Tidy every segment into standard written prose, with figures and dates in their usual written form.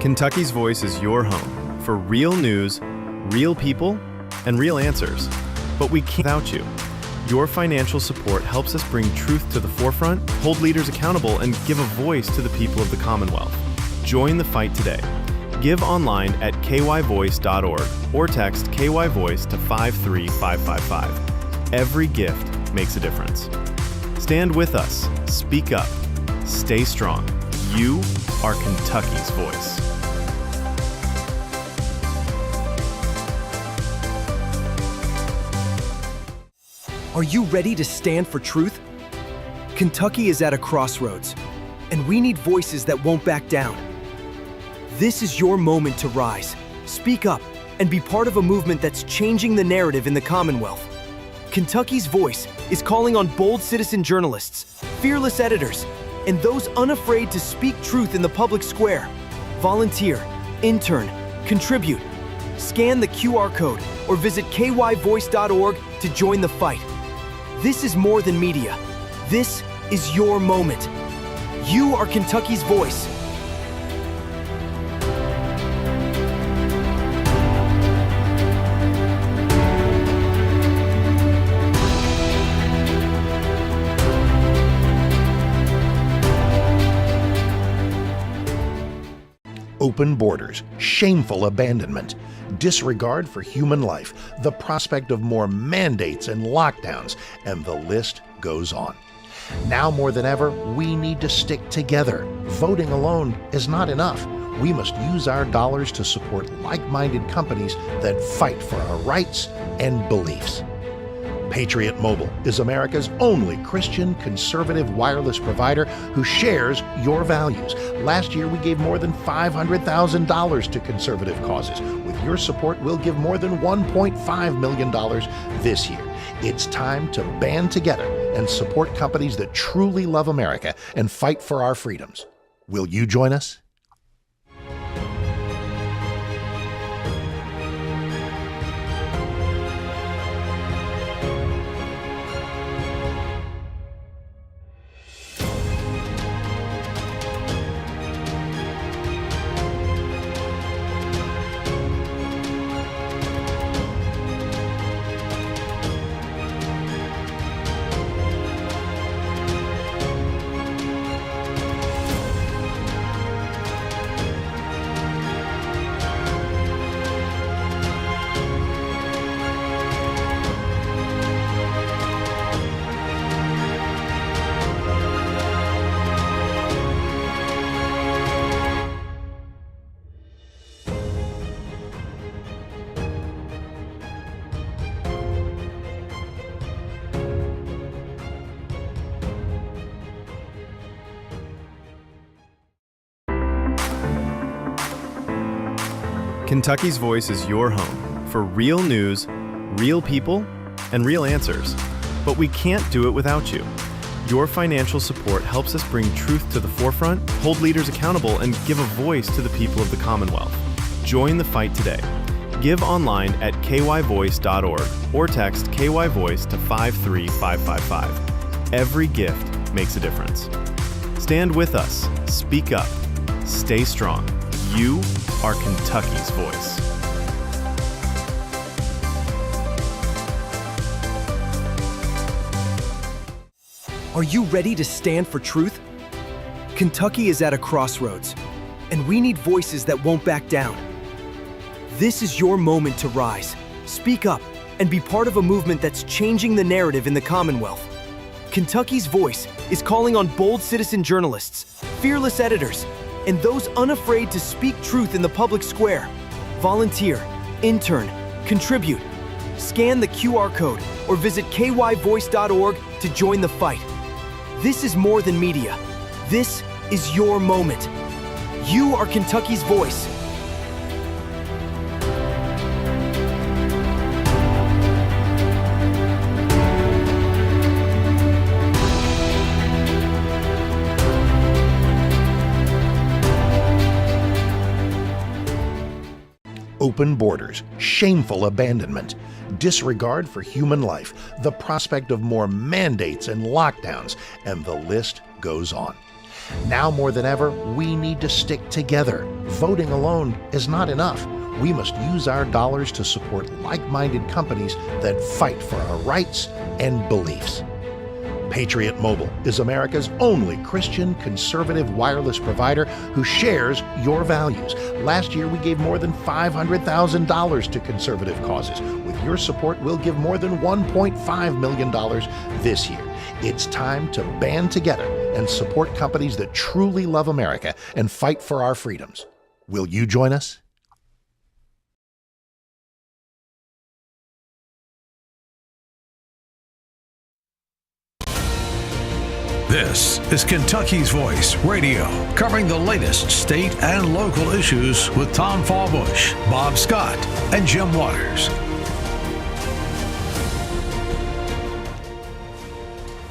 Kentucky's Voice is your home for real news, real people, and real answers. But we can't without you. Your financial support helps us bring truth to the forefront, hold leaders accountable, and give a voice to the people of the Commonwealth. Join the fight today. Give online at kyvoice.org or text KYVoice to 53555. Every gift makes a difference. Stand with us. Speak up. Stay strong. You are Kentucky's voice. Are you ready to stand for truth? Kentucky is at a crossroads, and we need voices that won't back down. This is your moment to rise, speak up, and be part of a movement that's changing the narrative in the Commonwealth. Kentucky's Voice is calling on bold citizen journalists, fearless editors, and those unafraid to speak truth in the public square. Volunteer, intern, contribute. Scan the QR code or visit kyvoice.org to join the fight. This is more than media. This is your moment. You are Kentucky's voice. Open borders, shameful abandonment, disregard for human life, the prospect of more mandates and lockdowns, and the list goes on. Now more than ever, we need to stick together. Voting alone is not enough. We must use our dollars to support like-minded companies that fight for our rights and beliefs. Patriot Mobile is America's only Christian conservative wireless provider who shares your values. Last year, we gave more than $500,000 to conservative causes. With your support, we'll give more than $1.5 million this year. It's time to band together and support companies that truly love America and fight for our freedoms. Will you join us? Kentucky's Voice is your home for real news, real people, and real answers. But we can't do it without you. Your financial support helps us bring truth to the forefront, hold leaders accountable, and give a voice to the people of the Commonwealth. Join the fight today. Give online at kyvoice.org or text KYVoice to 53555. Every gift makes a difference. Stand with us. Speak up. Stay strong. You are Kentucky's voice. Are you ready to stand for truth? Kentucky is at a crossroads, and we need voices that won't back down. This is your moment to rise, speak up, and be part of a movement that's changing the narrative in the Commonwealth. Kentucky's Voice is calling on bold citizen journalists, fearless editors, and those unafraid to speak truth in the public square. Volunteer, intern, contribute. Scan the QR code or visit kyvoice.org to join the fight. This is more than media. This is your moment. You are Kentucky's voice. Open borders, shameful abandonment, disregard for human life, the prospect of more mandates and lockdowns, and the list goes on. Now more than ever, we need to stick together. Voting alone is not enough. We must use our dollars to support like-minded companies that fight for our rights and beliefs. Patriot Mobile is America's only Christian conservative wireless provider who shares your values. Last year, we gave more than $500,000 to conservative causes. With your support, we'll give more than $1.5 million this year. It's time to band together and support companies that truly love America and fight for our freedoms. Will you join us? This is Kentucky's Voice Radio, covering the latest state and local issues with Tom Fallbush, Bob Scott, and Jim Waters.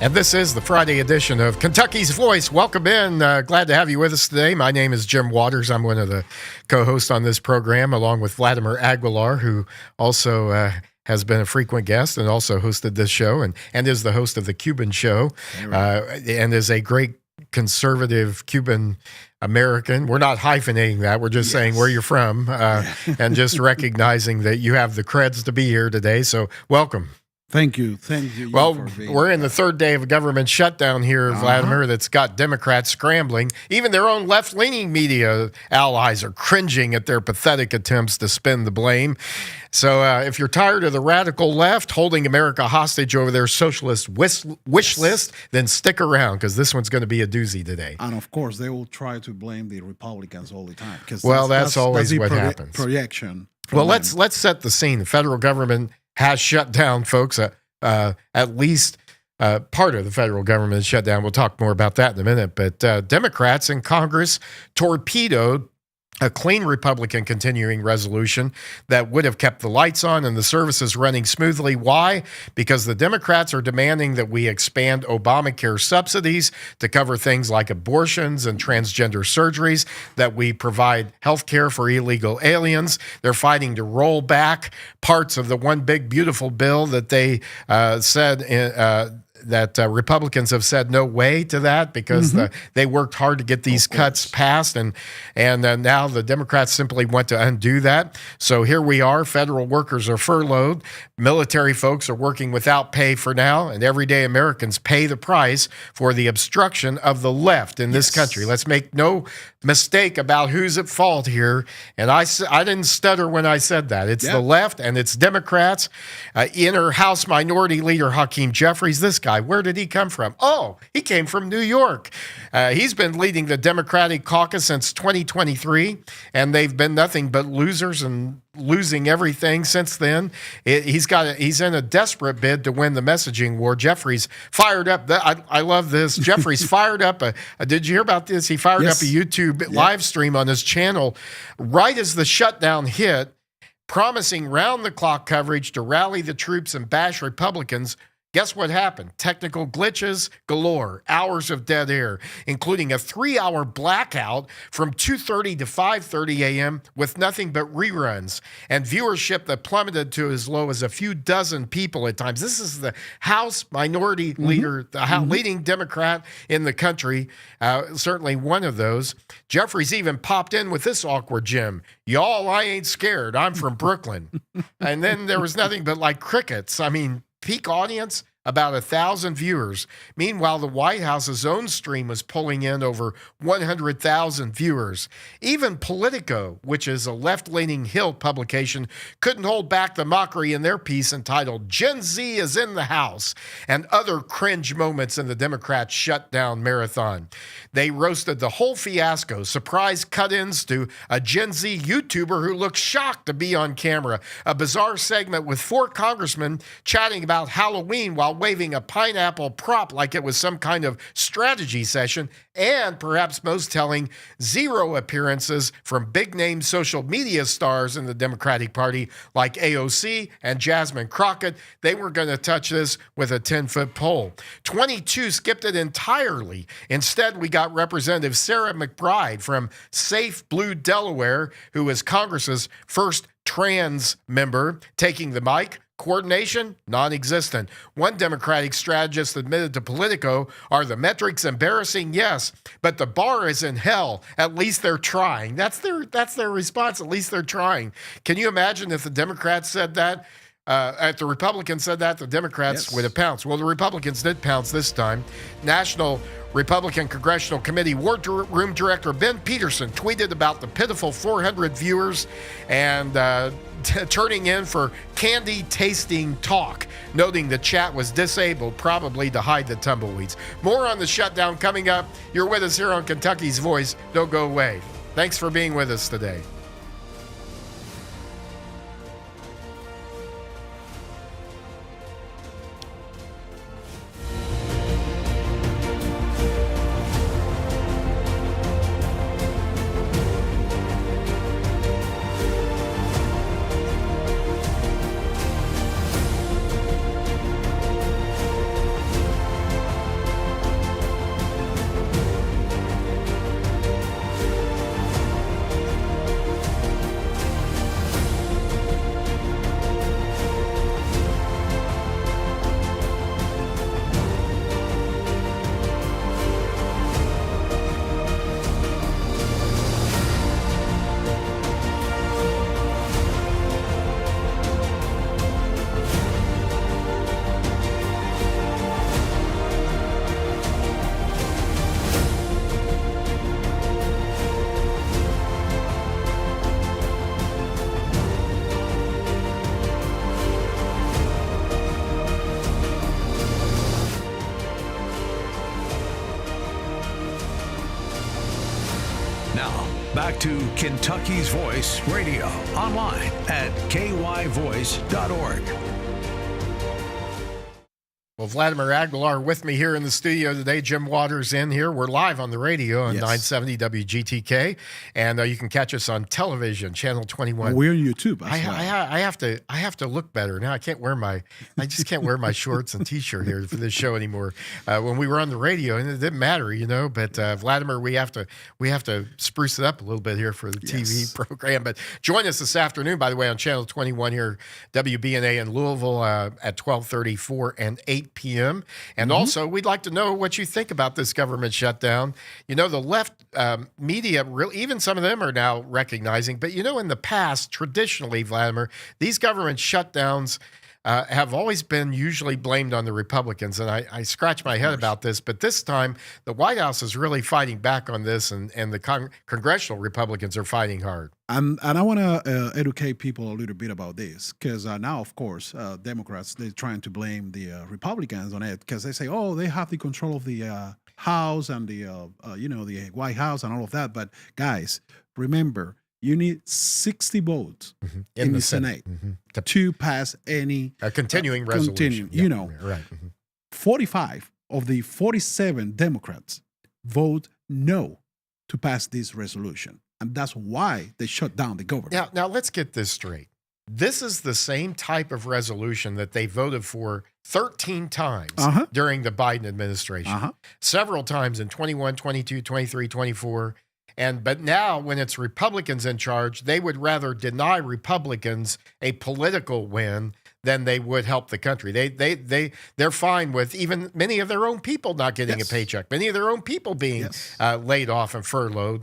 And this is the Friday edition of Kentucky's Voice. Welcome in. Glad to have you with us today. My name is Jim Waters. I'm one of the co-hosts on this program, along with Vladimir Aguilar, who also has been a frequent guest and also hosted this show and is the host of The Cuban Show and is a great conservative Cuban American. We're not hyphenating that. We're just saying where you're from and just recognizing that you have the creds to be here today. So welcome. Thank you. Thank you. Well, we're in the third day of a government shutdown here, Vladimir, that's got Democrats scrambling. Even their own left-leaning media allies are cringing at their pathetic attempts to spin the blame. So if you're tired of the radical left holding America hostage over their socialist wish list, then stick around, because this one's going to be a doozy today. And of course, they will try to blame the Republicans all the time. Well, that's always what happens. Projection. Well, let's set the scene. The federal government has shut down, folks. At least part of the federal government is shut down. We'll talk more about that in a minute. But Democrats in Congress torpedoed a clean Republican continuing resolution that would have kept the lights on and the services running smoothly. Why? Because the Democrats are demanding that we expand Obamacare subsidies to cover things like abortions and transgender surgeries, that we provide health care for illegal aliens. They're fighting to roll back parts of the one big beautiful bill that they said that Republicans have said no way to that, because they worked hard to get these cuts passed, and now the Democrats simply want to undo that. So here we are. Federal workers are furloughed. Military folks are working without pay for now, and everyday Americans pay the price for the obstruction of the left in this country. Let's make no mistake about who's at fault here. And I didn't stutter when I said that. It's the left, and it's Democrats. Inner House Minority Leader Hakeem Jeffries, this guy, where did he come from? Oh, he came from New York. He's been leading the Democratic caucus since 2023, and they've been nothing but losers and losing everything since then. He's in a desperate bid to win the messaging war. Jeffries fired up. I love this. Jeffries fired up. Did you hear about this? He fired up a YouTube live stream on his channel right as the shutdown hit, promising round-the-clock coverage to rally the troops and bash Republicans. Guess what happened? Technical glitches galore, hours of dead air, including a 3-hour blackout from 2:30 to 5:30 a.m. with nothing but reruns, and viewership that plummeted to as low as a few dozen people at times. This is the House Minority Leader, the leading Democrat in the country, certainly one of those. Jeffries even popped in with this awkward gem. Y'all, I ain't scared. I'm from Brooklyn. And then there was nothing but like crickets. I mean, peak audience, about 1,000 viewers. Meanwhile, the White House's own stream was pulling in over 100,000 viewers. Even Politico, which is a left-leaning Hill publication, couldn't hold back the mockery in their piece entitled Gen Z is in the House, and other cringe moments in the Democrats' shutdown marathon. They roasted the whole fiasco, surprise cut-ins to a Gen Z YouTuber who looked shocked to be on camera, a bizarre segment with 4 congressmen chatting about Halloween while waving a pineapple prop like it was some kind of strategy session, and perhaps most telling, 0 appearances from big-name social media stars in the Democratic Party like AOC and Jasmine Crockett. They were going to touch this with a 10-foot pole. 22 skipped it entirely. Instead, we got Representative Sarah McBride from Safe Blue, Delaware, who is Congress's first trans member, taking the mic, Coordination? Non-existent. One Democratic strategist admitted to Politico, are the metrics embarrassing? Yes, but the bar is in hell. At least they're trying. That's their response. At least they're trying. Can you imagine if the Democrats said that? If the Republicans said that, the Democrats would have pounced. Well, the Republicans did pounce this time. National Republican Congressional Committee War Room Director Ben Peterson tweeted about the pitiful 400 viewers and turning in for candy tasting talk, noting the chat was disabled, probably to hide the tumbleweeds. More on the shutdown coming up. You're with us here on Kentucky's Voice. Don't go away. Thanks for being with us today. Now, back to Kentucky's Voice Radio, online at kyvoice.org. Well, Vladimir Aguilar with me here in the studio today. Jim Waters in here. We're live on the radio on 970 WGTK, and you can catch us on television, channel 21. We're on YouTube. I have to look better now. I just can't wear my shorts and T-shirt here for this show anymore. When we were on the radio, and it didn't matter, But Vladimir, we have to spruce it up a little bit here for the TV program. But join us this afternoon, by the way, on channel 21 here, WBNA in Louisville at 12:34 and 8 p.m. And also, we'd like to know what you think about this government shutdown. The left media, even some of them are now recognizing, but in the past, traditionally, Vladimir, these government shutdowns have always been usually blamed on the Republicans. And I scratch my head about this, but this time the White House is really fighting back on this, and the congressional Republicans are fighting hard. And I want to educate people a little bit about this, because now, of course, Democrats, they're trying to blame the Republicans on it, because they say, oh, they have the control of the House and the White House and all of that. But guys, remember, you need 60 votes in the Senate to pass any continuing resolution. Right. 45 of the 47 Democrats vote no to pass this resolution. And that's why they shut down the government. Now let's get this straight. This is the same type of resolution that they voted for 13 times during the Biden administration. Several times in 21, 22, 23, 24. But now when it's Republicans in charge, they would rather deny Republicans a political win than they would help the country. They're fine with even many of their own people not getting a paycheck, many of their own people being laid off and furloughed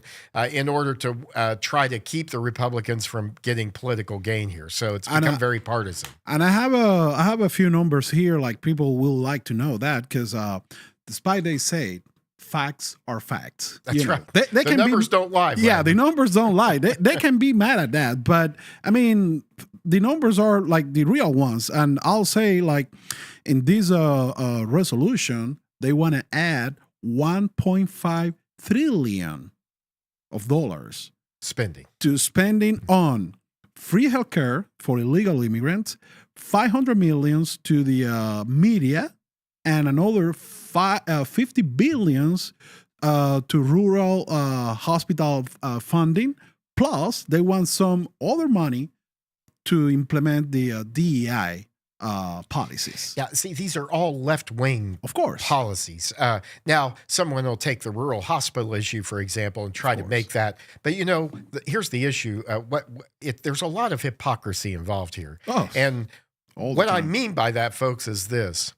in order to try to keep the Republicans from getting political gain here. So it's become very partisan. And I have a few numbers here, like people will like to know that, because despite they say facts are facts. That's right. The numbers don't lie. Yeah, the numbers don't lie. They can be mad at that, but I mean, the numbers are like the real ones. And I'll say, like, in this resolution, they want to add $1.5 trillion of dollars spending on free healthcare for illegal immigrants, $500 million to the media, and another $50 billion to rural hospital funding. Plus, they want some other money to implement the DEI policies. Yeah, see, these are all left-wing, of course, policies. Now, someone will take the rural hospital issue, for example, and try to make that. But here's the issue: there's a lot of hypocrisy involved here, and All the What I time. mean by that, folks, is this.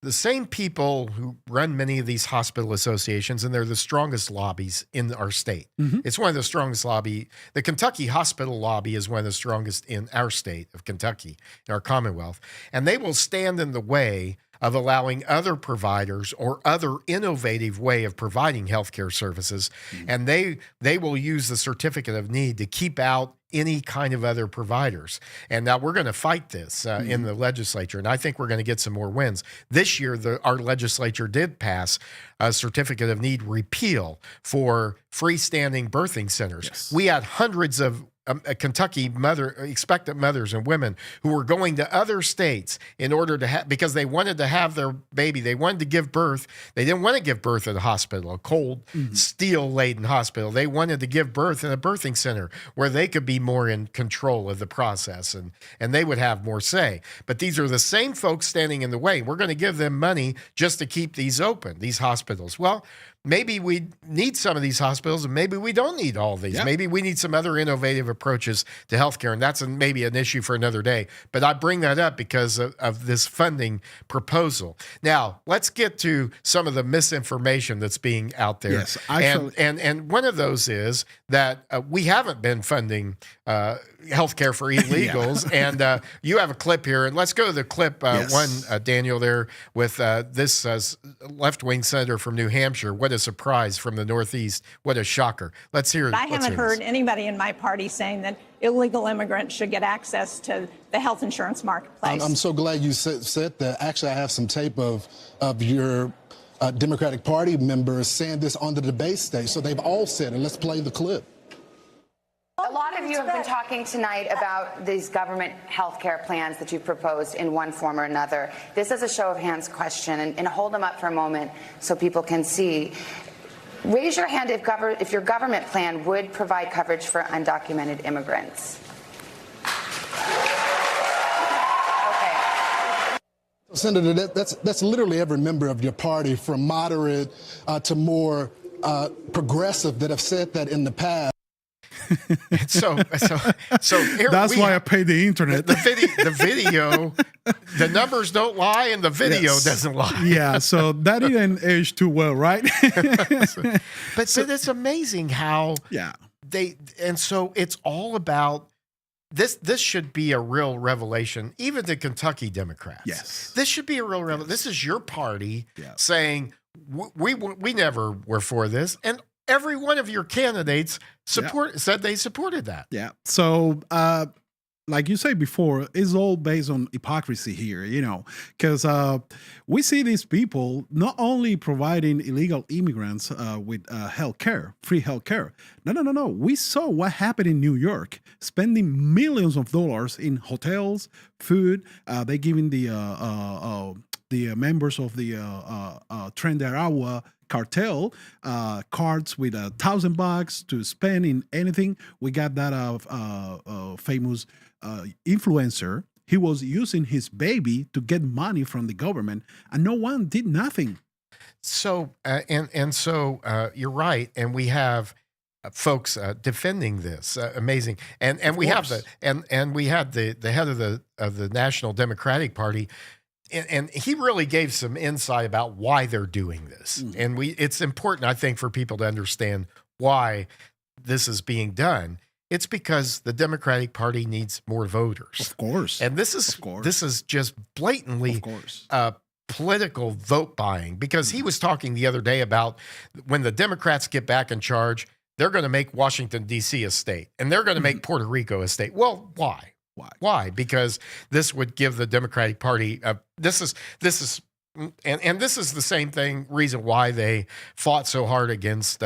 The same people who run many of these hospital associations, and they're the strongest lobbies in our state. It's one of the strongest lobby. The Kentucky hospital lobby is one of the strongest in our state of Kentucky, in our Commonwealth. And they will stand in the way of allowing other providers or other innovative way of providing healthcare services. And they will use the certificate of need to keep out any kind of other providers. And now we're going to fight this in the legislature, and I think we're going to get some more wins. This year, our legislature did pass a certificate of need repeal for freestanding birthing centers. Yes. We had hundreds of Kentucky expectant mothers and women who were going to other states in order to because they wanted to have their baby. They wanted to give birth. They didn't want to give birth at a hospital, a cold, steel-laden hospital. They wanted to give birth in a birthing center where they could be more in control of the process and they would have more say. But these are the same folks standing in the way. We're going to give them money just to keep these open, these hospitals. Well, maybe we need some of these hospitals, and maybe we don't need all of these. Yep. Maybe we need some other innovative approaches to healthcare, and that's maybe an issue for another day. But I bring that up because of this funding proposal. Now, let's get to some of the misinformation that's being out there. Yes, actually, and one of those is that we haven't been funding healthcare for illegals. And you have a clip here, and let's go to the clip Yes. Daniel, there with this left-wing senator from New Hampshire. What a surprise from the Northeast. What a shocker. Let's hear it. I haven't heard anybody in my party saying that illegal immigrants should get access to the health insurance marketplace. I'm so glad you said that. Actually, I have some tape of your Democratic Party members saying this on the debate stage. So they've all said it. Let's play the clip. A lot of you have been talking tonight about these government health care plans that you've proposed in one form or another. This is a show of hands question, and hold them up for a moment so people can see. Raise your hand if your government plan would provide coverage for undocumented immigrants. Okay. Senator, that's literally every member of your party, from moderate to more progressive, that have said that in the past. So here That's why I pay the internet. the video, the numbers don't lie, and the video Yes. doesn't lie. Yeah, so that didn't age too well, right? But it's amazing how Yeah. so it's all about this. This should be a real revelation, even to Kentucky Democrats. Yes. This should be a real revelation. This is your party Yeah. saying we never were for this, and every one of your candidates said they supported that. Yeah. So, like you said before, it's all based on hypocrisy here, because we see these people not only providing illegal immigrants with health care, free health care. No. We saw what happened in New York, spending millions of dollars in hotels, food. They giving the members of the Trenderawa cartel cards with $1,000 to spend in anything. We got that famous influencer. He was using his baby to get money from the government, and no one did nothing. So so you're right, and we have folks defending this. Amazing, and we have we had the head of the National Democratic Party. And he really gave some insight about why they're doing this. And it's important, I think, for people to understand why this is being done. It's because the Democratic Party needs more voters. Of course. And this is just blatantly political vote buying, because he was talking the other day about when the Democrats get back in charge, they're going to make Washington, D.C. a state, and they're going to make Puerto Rico a state. Well, why? Why? Because this would give the Democratic Party. This is the same reason why they fought so hard against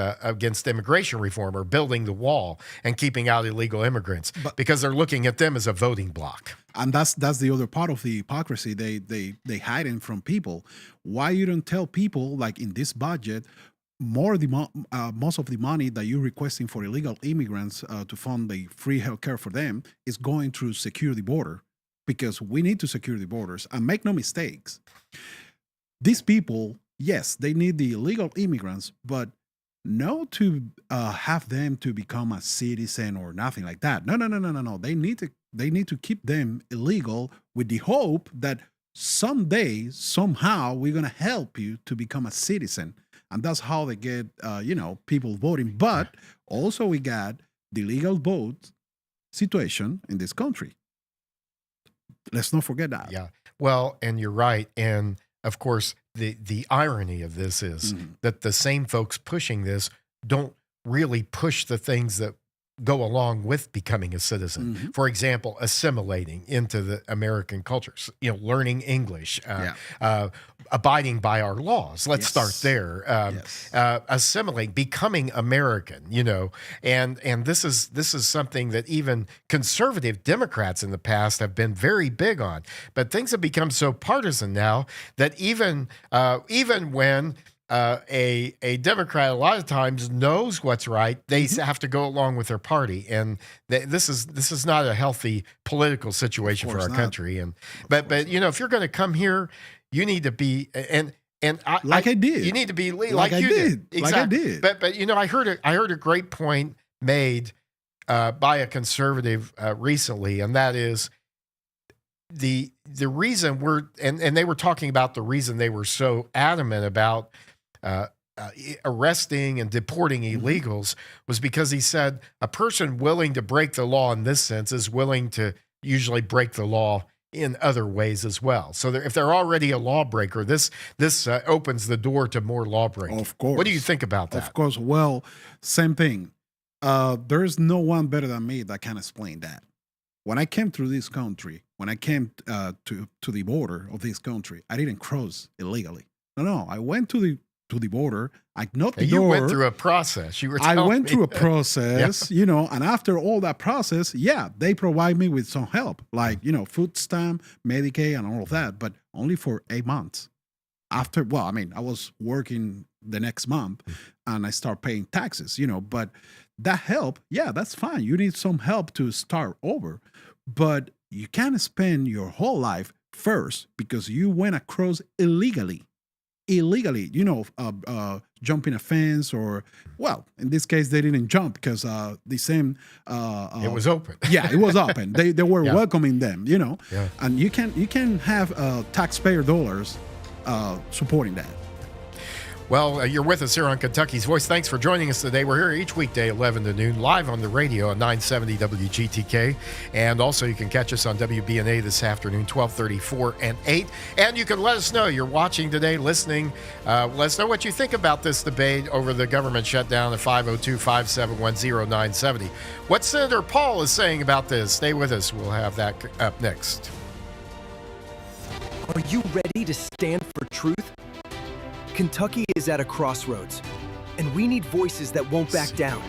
immigration reform, or building the wall and keeping out illegal immigrants, because they're looking at them as a voting bloc. And that's the other part of the hypocrisy. They hide it from people. Why you don't tell people, like in this budget, most of the money that you're requesting for illegal immigrants to fund the free health care for them is going to secure the border, because we need to secure the borders. And make no mistakes, these people, yes, they need the illegal immigrants, but not to have them to become a citizen or nothing like that. No. They need they need to keep them illegal with the hope that someday, somehow, we're going to help you to become a citizen. And that's how they get, people voting. But also we got the legal vote situation in this country. Let's not forget that. Yeah. Well, and you're right. And of course, the irony of this is that the same folks pushing this don't really push the things that go along with becoming a citizen. For example, assimilating into the American cultures, learning English, abiding by our laws. Let's start there. Assimilate, becoming American, and this is something that even conservative Democrats in the past have been very big on. But things have become so partisan now that even when a Democrat a lot of times knows what's right, they have to go along with their party, and this is not a healthy political situation for our country. And but if you're going to come here, you need to be I did. You need to be like you did. Exactly. Like I did. But I heard a great point made by a conservative recently, and that is the reason and they were talking about the reason they were so adamant about arresting and deporting illegals was because he said a person willing to break the law in this sense is willing to usually break the law in other ways as well. So if they're already a lawbreaker, this opens the door to more lawbreaking. Of course. What do you think about that? Of course. Well, same thing. There's no one better than me that can explain that. When I came through this country, when I came to the border of this country, I didn't cross illegally. No, I went to the border. I knocked the door. You went through a process. I went through a process, and after all that process, they provide me with some help, like, food stamp, Medicaid, and all of that, but only for 8 months. I was working the next month and I start paying taxes, but that help, that's fine. You need some help to start over, but you can't spend your whole life first because you went across illegally, jumping a fence or, in this case, they didn't jump because the same... it was open. It was open. They were welcoming them, and you can have taxpayer dollars supporting that. Well, you're with us here on Kentucky's Voice. Thanks for joining us today. We're here each weekday, 11 to noon, live on the radio at 970 WGTK. And also you can catch us on WBNA this afternoon, 12:34 and 8. And you can let us know you're watching today, listening. Let us know what you think about this debate over the government shutdown at 502-571-0970. What Senator Paul is saying about this. Stay with us. We'll have that up next. Are you ready to stand for truth? Kentucky is at a crossroads, and we need voices that won't back down.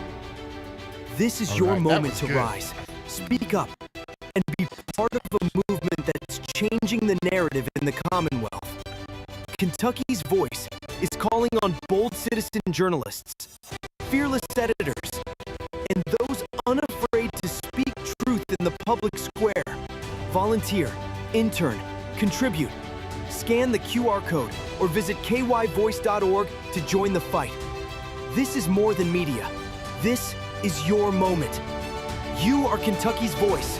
This is your moment to rise. Speak up and be part of a movement that's changing the narrative in the Commonwealth. Kentucky's Voice is calling on bold citizen journalists, fearless editors, and those unafraid to speak truth in the public square. Volunteer, intern, contribute. Scan the QR code or visit kyvoice.org to join the fight. This is more than media. This is your moment. You are Kentucky's voice.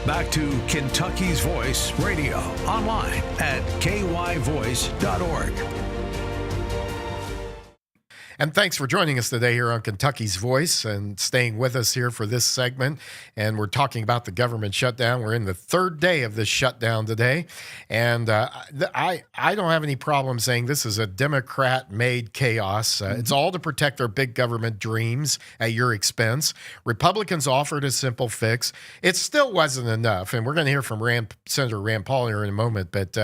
Back to Kentucky's Voice Radio, online at kyvoice.org. And thanks for joining us today here on Kentucky's Voice and staying with us here for this segment. And we're talking about the government shutdown. We're in the third day of this shutdown today. And I don't have any problem saying this is a Democrat-made chaos. It's all to protect their big government dreams at your expense. Republicans offered a simple fix. It still wasn't enough. And we're going to hear from Senator Rand Paul here in a moment. But,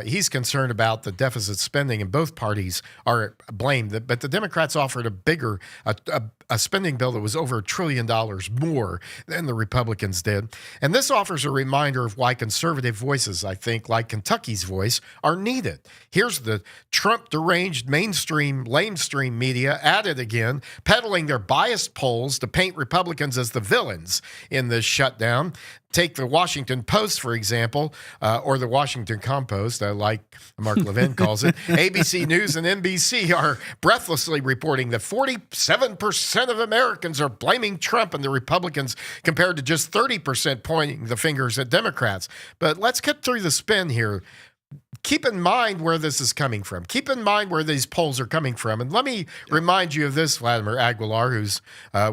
he's concerned about the deficit spending, and both parties are blamed. But the Democrats offered a spending bill that was over $1 trillion more than the Republicans did. And this offers a reminder of why conservative voices, I think, like Kentucky's Voice, are needed. Here's the Trump-deranged mainstream, lamestream media at it again, peddling their biased polls to paint Republicans as the villains in this shutdown. Take the Washington Post, for example, or the Washington Compost, like Mark Levin calls it. ABC News and NBC are breathlessly reporting that 47% of Americans are blaming Trump and the Republicans, compared to just 30% pointing the fingers at Democrats. But let's get through the spin here. Keep in mind where this is coming from. Keep in mind where these polls are coming from. And let me remind you of this, Vladimir Aguilar, who's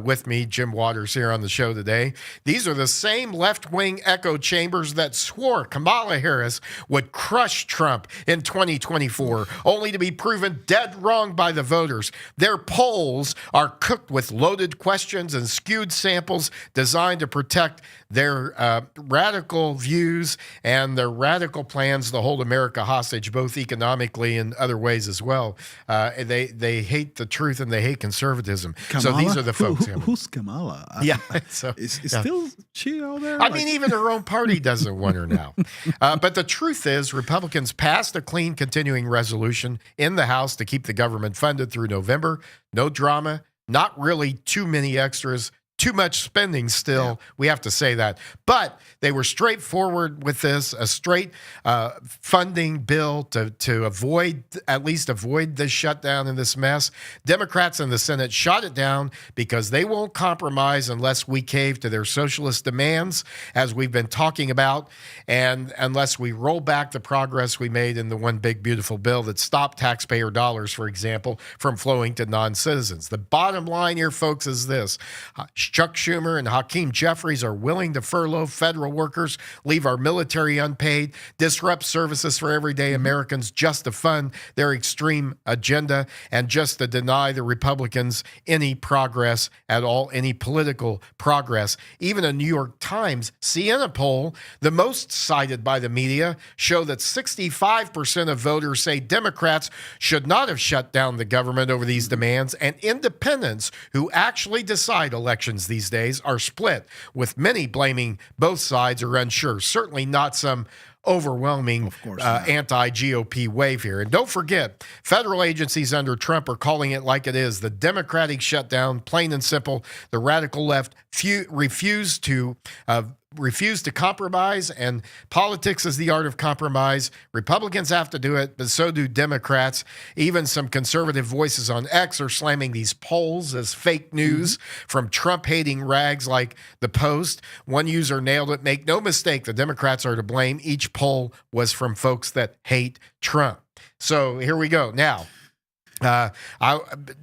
with me, Jim Waters here on the show today. These are the same left-wing echo chambers that swore Kamala Harris would crush Trump in 2024, only to be proven dead wrong by the voters. Their polls are cooked with loaded questions and skewed samples designed to protect their radical views and their radical plans to hold America hostage, both economically and other ways as well. They hate the truth and they hate conservatism. Kamala? So these are the folks. Who's Kamala? Yeah. So, is still she out there? I mean, even her own party doesn't want her now. But the truth is, Republicans passed a clean continuing resolution in the House to keep the government funded through November. No drama, not really too many extras. Too much spending still, yeah. We have to say that. But they were straightforward with this, a straight funding bill to avoid this shutdown and this mess. Democrats in the Senate shot it down because they won't compromise unless we cave to their socialist demands, as we've been talking about, and unless we roll back the progress we made in the one big beautiful bill that stopped taxpayer dollars, for example, from flowing to non-citizens. The bottom line here, folks, is this. Chuck Schumer and Hakeem Jeffries are willing to furlough federal workers, leave our military unpaid, disrupt services for everyday Americans just to fund their extreme agenda and just to deny the Republicans any progress at all, any political progress. Even a New York Times Siena poll, the most cited by the media, show that 65% of voters say Democrats should not have shut down the government over these demands, and independents who actually decide elections these days are split, with many blaming both sides or unsure. Certainly not some overwhelming anti-GOP wave here. And don't forget, federal agencies under Trump are calling it like it is. The Democratic shutdown, plain and simple. The radical left refused to compromise, and politics is the art of compromise. Republicans have to do it, but so do Democrats. Even some conservative voices on X are slamming these polls as fake news from Trump-hating rags like the Post. One user nailed it. Make no mistake, the Democrats are to blame. Each poll was from folks that hate Trump. So here we go. Now,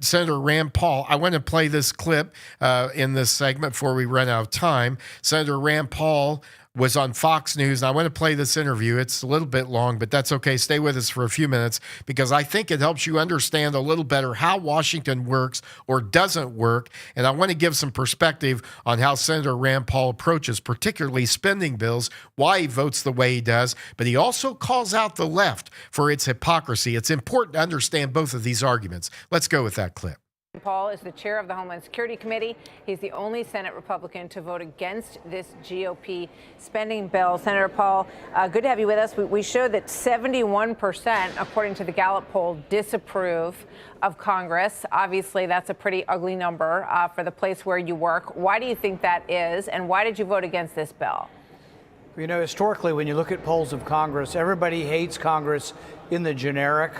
Senator Rand Paul, I want to play this clip in this segment before we run out of time. Senator Rand Paul was on Fox News, and I want to play this interview. It's a little bit long, but that's okay. Stay with us for a few minutes because I think it helps you understand a little better how Washington works or doesn't work, and I want to give some perspective on how Senator Rand Paul approaches particularly spending bills, why he votes the way he does, but he also calls out the left for its hypocrisy. It's important to understand both of these arguments. Let's go with that clip. Paul is the chair of the Homeland Security Committee. He's the only Senate Republican to vote against this GOP spending bill. Senator Paul, good to have you with us. We showed that 71%, according to the Gallup poll, disapprove of Congress. Obviously, that's a pretty ugly number for the place where you work. Why do you think that is, and why did you vote against this bill? You know, historically, when you look at polls of Congress, everybody hates Congress in the generic.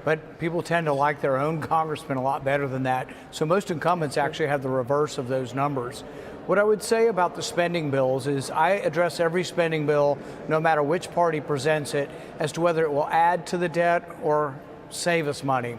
But people tend to like their own congressman a lot better than that. So most incumbents actually have the reverse of those numbers. What I would say about the spending bills is I address every spending bill, no matter which party presents it, as to whether it will add to the debt or save us money.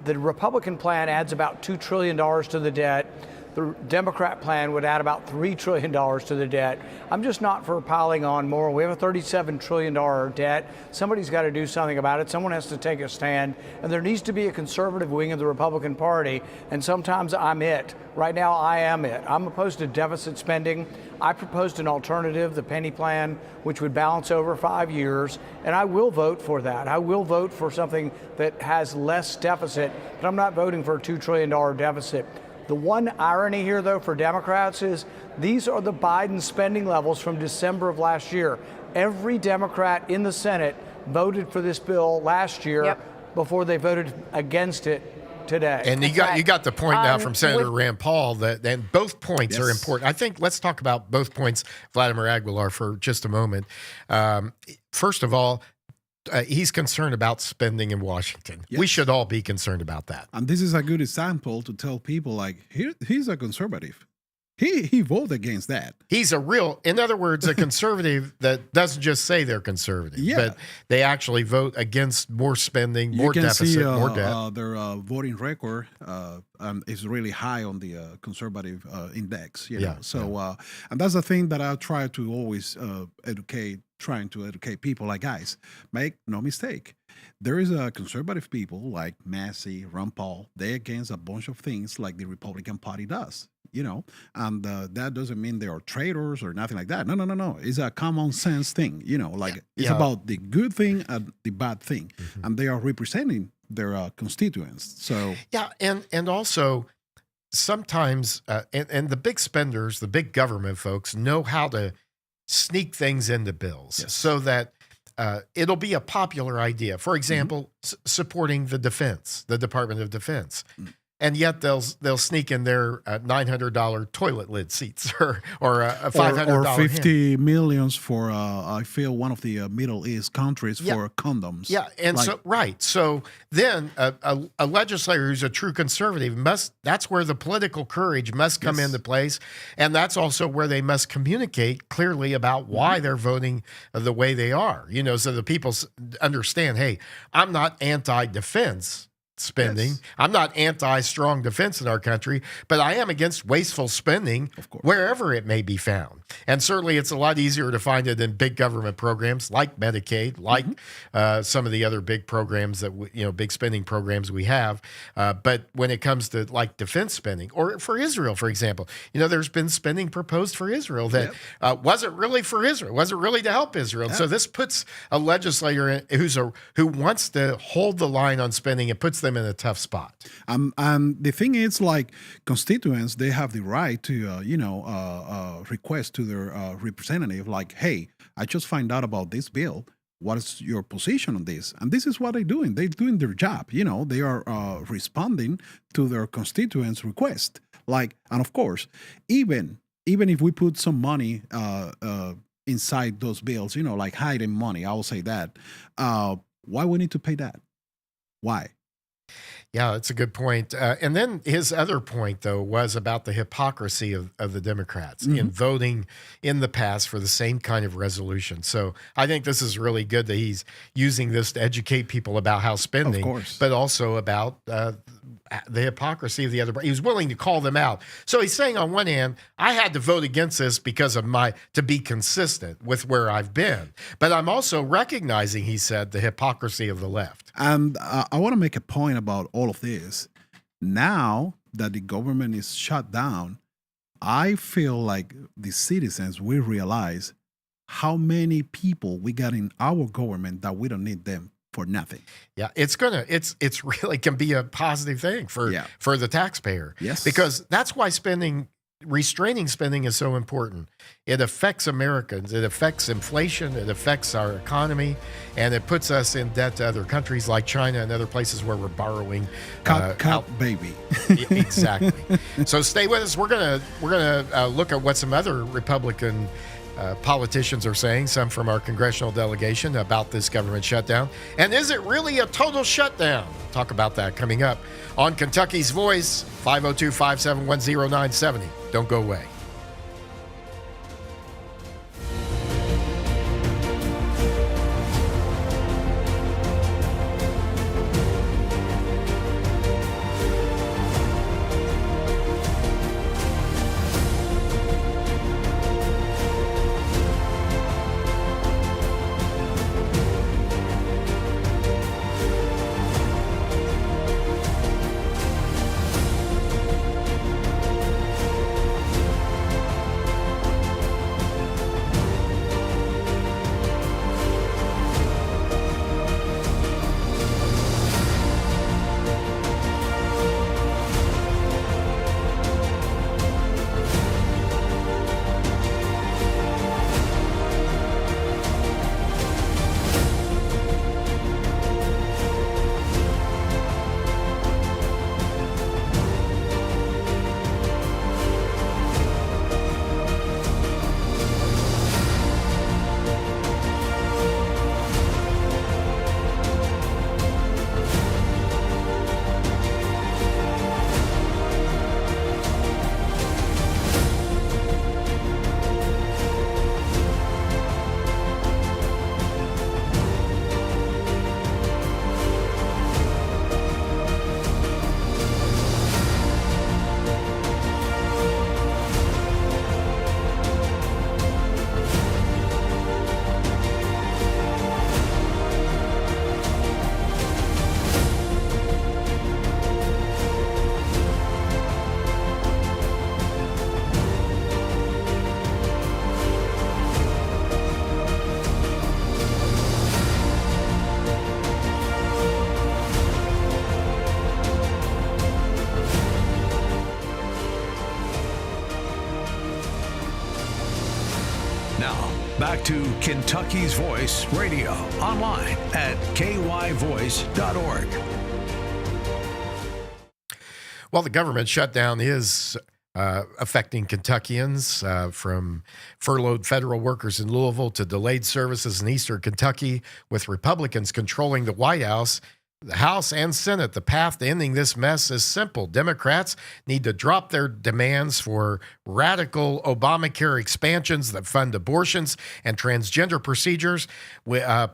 The Republican plan adds about $2 trillion to the debt. The Democrat plan would add about $3 trillion to the debt. I'm just not for piling on more. We have a $37 trillion debt. Somebody's got to do something about it. Someone has to take a stand. And there needs to be a conservative wing of the Republican Party. And sometimes I'm it. Right now, I am it. I'm opposed to deficit spending. I proposed an alternative, the penny plan, which would balance over 5 years. And I will vote for that. I will vote for something that has less deficit. But I'm not voting for a $2 trillion deficit. The one irony here, though, for Democrats is these are the Biden spending levels from December of last year. Every Democrat in the Senate voted for this bill last year before they voted against it today. And you got the point now from Senator Rand Paul that and both points are important. I think let's talk about both points, Vladimir Aguilar, for just a moment. First of all, he's concerned about spending in Washington. Yes. We should all be concerned about that. And this is a good example to tell people, like, he's a conservative. He voted against that. He's in other words, a conservative that doesn't just say they're conservative, but they actually vote against more spending, more deficit, more debt. Their voting record is really high on the conservative index. You know? So, and that's the thing that I try to always trying to educate people like, guys, make no mistake. There is a conservative people like Massey, Ron Paul, they're against a bunch of things like the Republican Party does, you know, and that doesn't mean they are traitors or nothing like that. No. It's a common sense thing, you know, like it's about the good thing and the bad thing, and they are representing their constituents. So and also sometimes and the big spenders, the big government folks know how to sneak things into bills so that it'll be a popular idea. For example, supporting the Department of Defense. And yet they'll sneak in their $900 toilet lid seats or a $500 or 50 millions for I feel one of the Middle East countries for condoms. Yeah, and so then a legislator who's a true conservative that's where the political courage must come into place, and that's also where they must communicate clearly about why they're voting the way they are. You know, so the people understand, hey, I'm not anti-defense spending. I'm not anti-strong defense in our country, but I am against wasteful spending wherever it may be found. And certainly it's a lot easier to find it in big government programs like Medicaid, like some of the other big programs that, big spending programs we have. But when it comes to like defense spending or for Israel, for example, there's been spending proposed for Israel that wasn't really for Israel, wasn't really to help Israel. So this puts a legislator who wants to hold the line on spending. It puts them in a tough spot. And the thing is, like, constituents, they have the right to, request to their representative, like, hey, I just find out about this bill. What is your position on this? And this is what they're doing. They're doing their job. They are responding to their constituents' request. Like, and of course, even if we put some money inside those bills, like hiding money, I will say that. Why we need to pay that? Why? Yeah, that's a good point. And then his other point, though, was about the hypocrisy of the Democrats in voting in the past for the same kind of resolution. So I think this is really good that he's using this to educate people about how spending, but also about the hypocrisy of the other. He was willing to call them out. So he's saying on one hand, I had to vote against this because of to be consistent with where I've been. But I'm also recognizing, he said, the hypocrisy of the left. And I want to make a point about all of this. Now that the government is shut down, I feel like the citizens will realize how many people we got in our government that we don't need them for nothing. Yeah, it's really can be a positive thing for the taxpayer. Yes. Because that's why restraining spending is so important. It affects Americans. It affects inflation. It affects our economy, and it puts us in debt to other countries like China and other places where we're borrowing. Cut, baby. Exactly. So stay with us. We're gonna look at what some other Republican politicians are saying, some from our congressional delegation, about this government shutdown. And is it really a total shutdown? Talk about that coming up on Kentucky's Voice, 502-571-0970. Don't go away. back to Kentucky's Voice Radio online at kyvoice.org. Well, the government shutdown is affecting Kentuckians, from furloughed federal workers in Louisville to delayed services in eastern Kentucky. With Republicans controlling the White House, the House and Senate, the path to ending this mess is simple. Democrats need to drop their demands for radical Obamacare expansions that fund abortions and transgender procedures,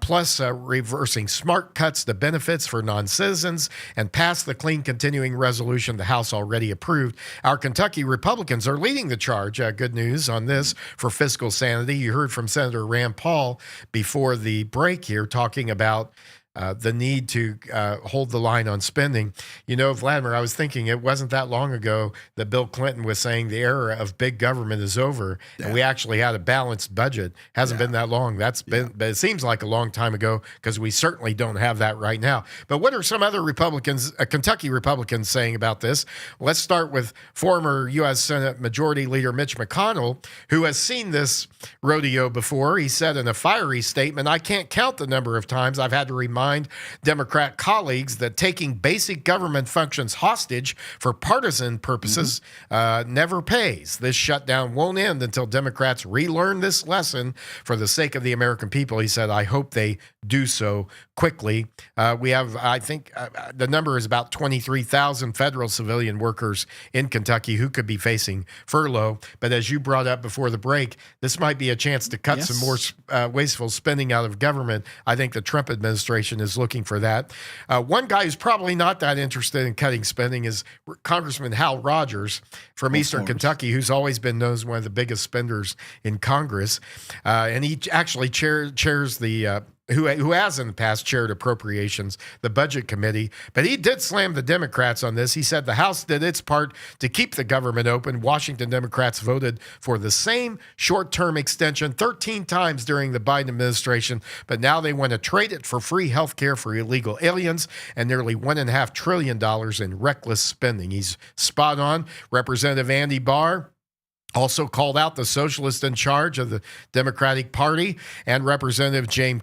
plus reversing smart cuts to benefits for non-citizens, and pass the clean continuing resolution the House already approved. Our Kentucky Republicans are leading the charge. Good news on this for fiscal sanity. You heard from Senator Rand Paul before the break here talking about the need to hold the line on spending. You know, Vladimir, I was thinking it wasn't that long ago that Bill Clinton was saying the era of big government is over, and we actually had a balanced budget. Hasn't been that long. That's been, but it seems like a long time ago because we certainly don't have that right now. But what are some other Republicans, Kentucky Republicans, saying about this? Let's start with former U.S. Senate Majority Leader Mitch McConnell, who has seen this rodeo before. He said in a fiery statement, "I can't count the number of times I've had to remind Democrat colleagues that taking basic government functions hostage for partisan purposes never pays. This shutdown won't end until Democrats relearn this lesson for the sake of the American people." He said, "I hope they do so quickly." We have, I think, the number is about 23,000 federal civilian workers in Kentucky who could be facing furlough. But as you brought up before the break, this might be a chance to cut some more wasteful spending out of government. I think the Trump administration is looking for that. One guy who's probably not that interested in cutting spending is Congressman Hal Rogers from Eastern Kentucky, who's always been known as one of the biggest spenders in Congress. And he actually chairs the who has in the past chaired appropriations, the Budget Committee. But he did slam the Democrats on this. He said the House did its part to keep the government open. Washington Democrats voted for the same short-term extension 13 times during the Biden administration, but now they want to trade it for free health care for illegal aliens and nearly $1.5 trillion in reckless spending. He's spot on. Representative Andy Barr also called out the socialist in charge of the Democratic Party, and Representative James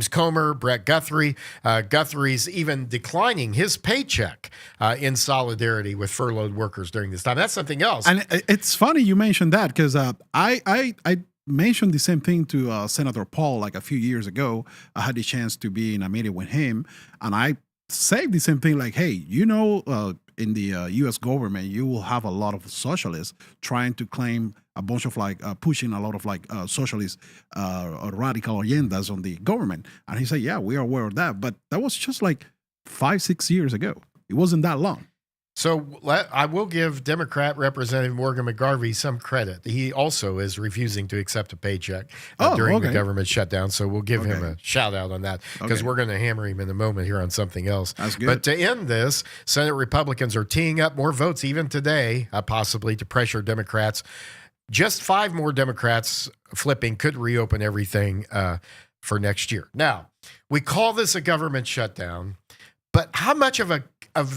Comer, Brett Guthrie. Guthrie's even declining his paycheck in solidarity with furloughed workers during this time. That's something else. And it's funny you mentioned that because I mentioned the same thing to Senator Paul like a few years ago. I had the chance to be in a meeting with him, and I said the same thing like, hey, you know, in the U.S. government, you will have a lot of socialists trying to claim a bunch of pushing a lot of socialist radical agendas on the government. And he said, yeah, we are aware of that. But that was just like 5-6 years ago. It wasn't that long. So I will give Democrat Representative Morgan McGarvey some credit. He also is refusing to accept a paycheck during the government shutdown. So we'll give him a shout out on that because we're going to hammer him in a moment here on something else. That's good. But to end this, Senate Republicans are teeing up more votes even today, possibly to pressure Democrats. Just 5 more Democrats flipping could reopen everything for next year. Now, we call this a government shutdown, but how much of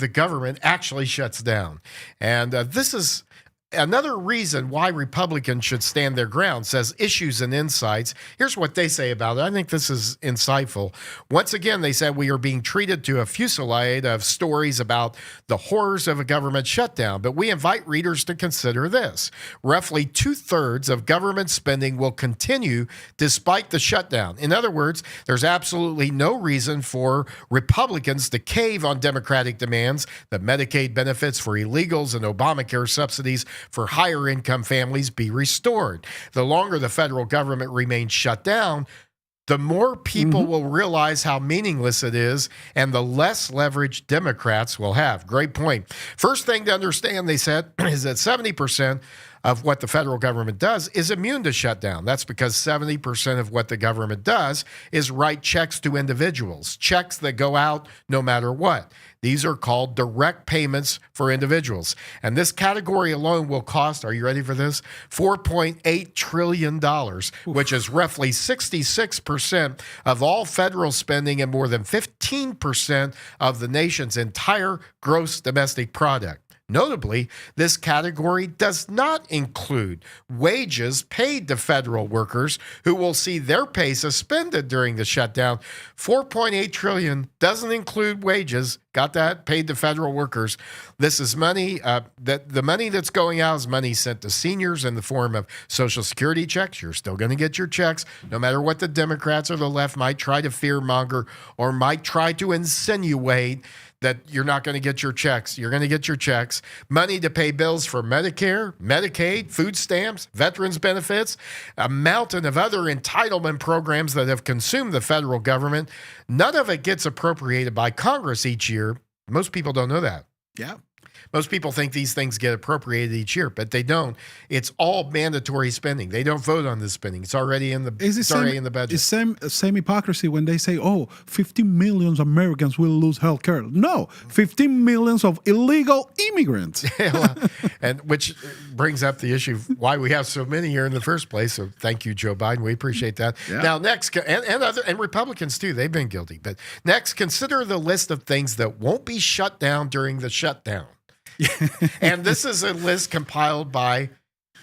the government actually shuts down? And this is another reason why Republicans should stand their ground, says Issues and Insights. Here's what they say about it. I think this is insightful. Once again, they said we are being treated to a fusillade of stories about the horrors of a government shutdown, but we invite readers to consider this. Roughly 2/3 of government spending will continue despite the shutdown. In other words, there's absolutely no reason for Republicans to cave on Democratic demands that Medicaid benefits for illegals and Obamacare subsidies for higher income families be restored. The longer the federal government remains shut down, the more people will realize how meaningless it is and the less leverage Democrats will have. Great point. First thing to understand, they said, is that 70% of what the federal government does is immune to shutdown. That's because 70% of what the government does is write checks to individuals, checks that go out no matter what. These are called direct payments for individuals. And this category alone will cost, are you ready for this? $4.8 trillion, which is roughly 66% of all federal spending and more than 15% of the nation's entire gross domestic product. Notably, this category does not include wages paid to federal workers who will see their pay suspended during the shutdown. $4.8 trillion doesn't include wages. Got that? Paid to federal workers. This is money that the money that's going out is money sent to seniors in the form of Social Security checks. You're still going to get your checks, no matter what the Democrats or the left might try to fearmonger or might try to insinuate that you're not going to get your checks. You're going to get your checks. Money to pay bills for Medicare, Medicaid, food stamps, veterans benefits, a mountain of other entitlement programs that have consumed the federal government. None of it gets appropriated by Congress each year. Most people don't know that. Yeah. Most people think these things get appropriated each year, but they don't. It's all mandatory spending. They don't vote on this spending. It's already in the already in the budget. It's same hypocrisy when they say, "Oh, 15 million Americans will lose health care." No, 15 millions of illegal immigrants. Well, and which brings up the issue of why we have so many here in the first place. So thank you, Joe Biden. We appreciate that. Yeah. Now, next, and Republicans too, they've been guilty. But next, consider the list of things that won't be shut down during the shutdown. And this is a list compiled by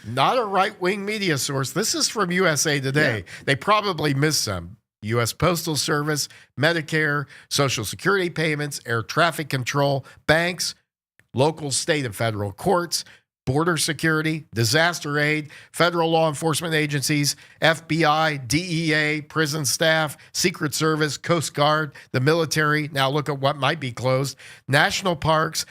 not a right-wing media source. This is from USA Today. Yeah. They probably missed some. U.S. Postal Service, Medicare, Social Security payments, air traffic control, banks, local, state, and federal courts, border security, disaster aid, federal law enforcement agencies, FBI, DEA, prison staff, Secret Service, Coast Guard, the military. Now look at what might be closed. National parks,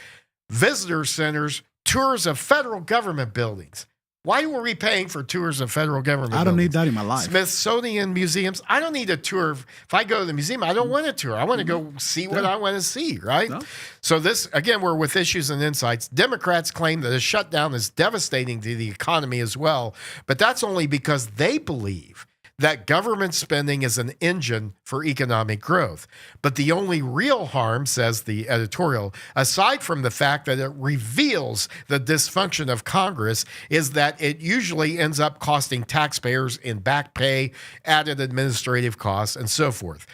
visitor centers, tours of federal government buildings. Why were we paying for tours of federal government buildings? I don't need that in my life. Smithsonian museums. I don't need a tour. If I go to the museum, I don't want a tour. I want to go see what I want to see, right? No. So this, again, we're with Issues and Insights. Democrats claim that a shutdown is devastating to the economy as well, but that's only because they believe that government spending is an engine for economic growth. But the only real harm, says the editorial, aside from the fact that it reveals the dysfunction of Congress, is that it usually ends up costing taxpayers in back pay, added administrative costs, and so forth.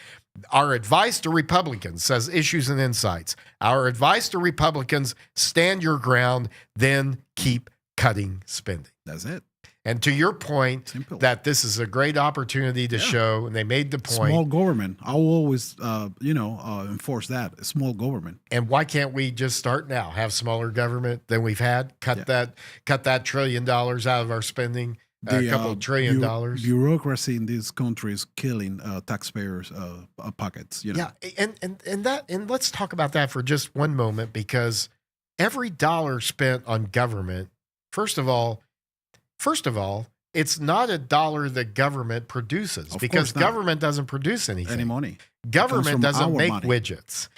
Our advice to Republicans, says Issues and Insights, our advice to Republicans, stand your ground, then keep cutting spending. That's it. And to your point, simple, that this is a great opportunity to show, and they made the point. Small government. I will always, enforce that. Small government. And why can't we just start now? Have smaller government than we've had. Cut that $1 trillion out of our spending. A couple of $1 trillion. Bureaucracy in this country is killing taxpayers' pockets. Yeah, and let's talk about that for just one moment, because every dollar spent on government, first of all, it's not a dollar that government produces, because government doesn't produce anything. Any money. Government doesn't make widgets.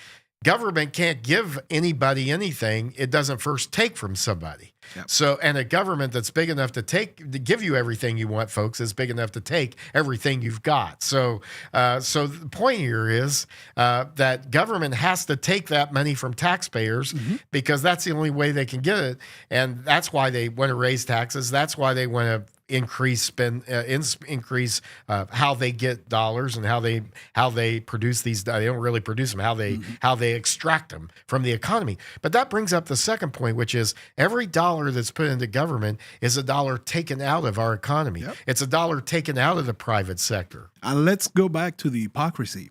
Government can't give anybody anything it doesn't first take from somebody. Yep. So, and a government that's big enough to give you everything you want, folks, is big enough to take everything you've got. So, so the point here is that government has to take that money from taxpayers, because that's the only way they can get it, and that's why they want to raise taxes. That's why they want to increase how they get dollars and how they produce these. They don't really produce them. How they extract them from the economy. But that brings up the second point, which is every dollar that's put into government is a dollar taken out of our economy. Yep. It's a dollar taken out of the private sector. And let's go back to the hypocrisy.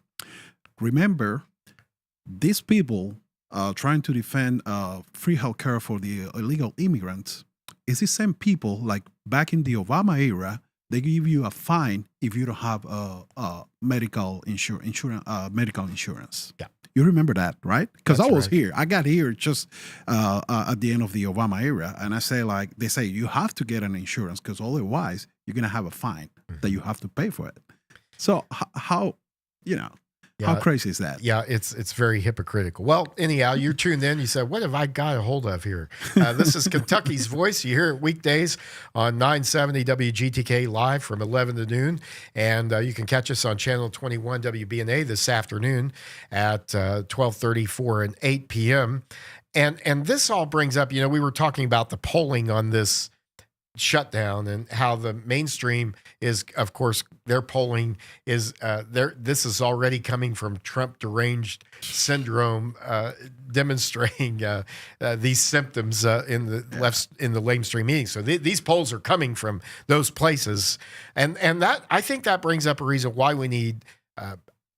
Remember, these people trying to defend free health care for the illegal immigrants is the same people like back in the Obama era. They give you a fine if you don't have medical insurance. Yeah. You remember that, right? Because I was right. here. I got here just at the end of the Obama era. And I say, they say you have to get an insurance, because otherwise you're going to have a fine that you have to pay for it. So how crazy is that? Yeah, it's very hypocritical. Well, anyhow, you're tuned in. You said, what have I got a hold of here? This is Kentucky's Voice. You hear it weekdays on 970 WGTK live from 11 to noon. And you can catch us on Channel 21 WBNA this afternoon at 12:34 and 8 p.m. And this all brings up, we were talking about the polling on this shutdown and how the mainstream is, of course, their polling is this is already coming from Trump deranged syndrome, demonstrating these symptoms in the mainstream media. So these polls are coming from those places, and that, I think that brings up a reason why we need